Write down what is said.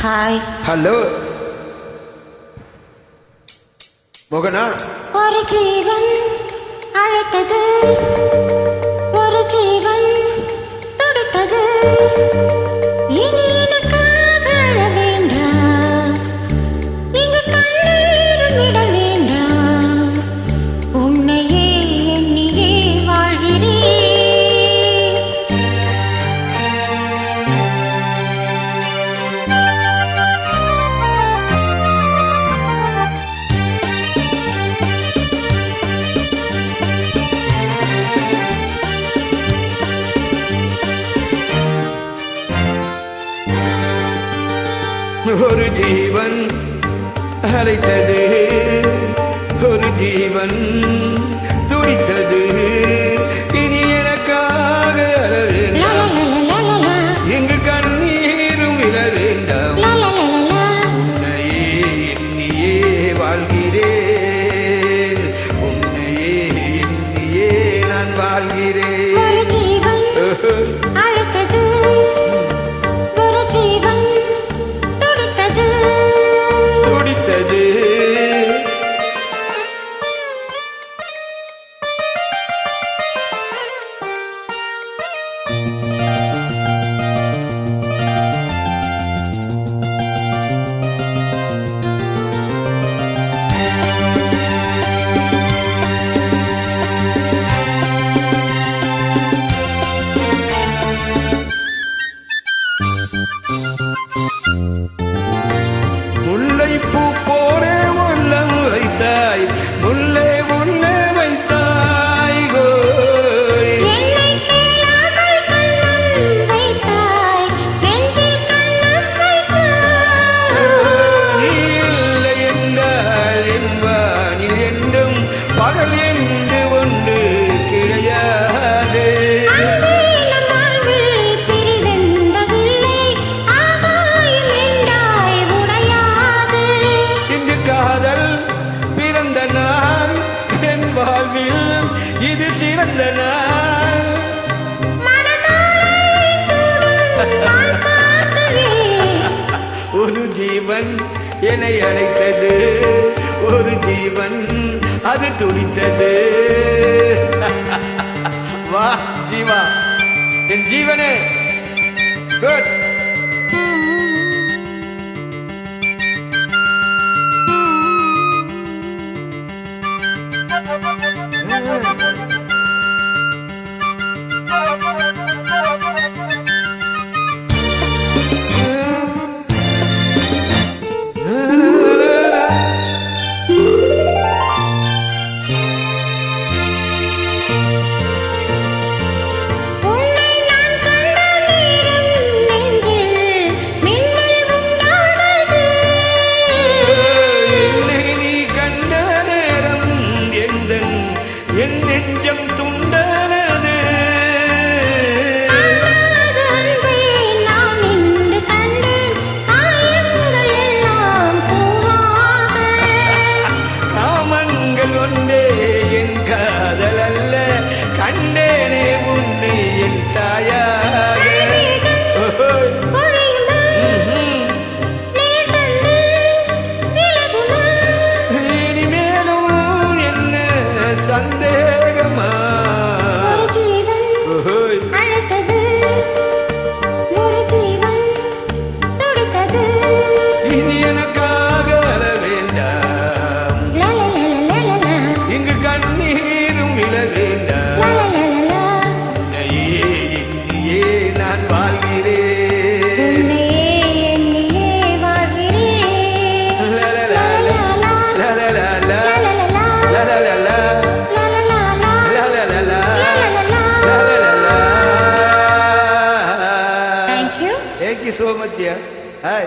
Hi. Hello மோகனா. ஒரு ஜீவன் அழைத்தது, ஒரு ஜீவன் துடித்தது. இனி எனக்காக அழ வேண்டாம், இங்கு கண்ணீரும் விட வேண்டாம். உன்னையே எண்ணியே வாழ்கிறேன். ஒரு ஜீவன் அழைத்தது, ஒரு ஜீவன் துடித்தது. இனி எனக்காக அழ வேண்டாம், இங்கு கண்ணீரும் விழ வேண்டாம். உன்னையே எண்ணியே வாழ்கிறேன், உன்னையே எண்ணியே நான் வாழ்கிறேன். முல்லைப்பூ போலே உள்ளம் வைத்தாய், முல்லை உன்னை வைத்தாய். நீ இல்லை என்றால் என் வானில் என்றும் பகல் என்று ஒன்று கிடையாது. இது சிறந்த நாள். ஒரு ஜீவன் என்னை அழைத்தது, ஒரு ஜீவன் அது துடித்தது. வா ஜீவா, என் ஜீவனே. குட். என் நெஞ்சம் துண்டானது. காமங்கள் ஒன்றே என் காதல் அல்ல, கண்டேனே உன்னை என் தாயாக. சந்தேகமா இனி எனக்காக அழ வேண்டாம், இங்கு கண்ணீரும் விழ வேண்டாம். உன்னையே எண்ணியே நான் வாழ்கிறேன். Thank you so much, dear. Hi.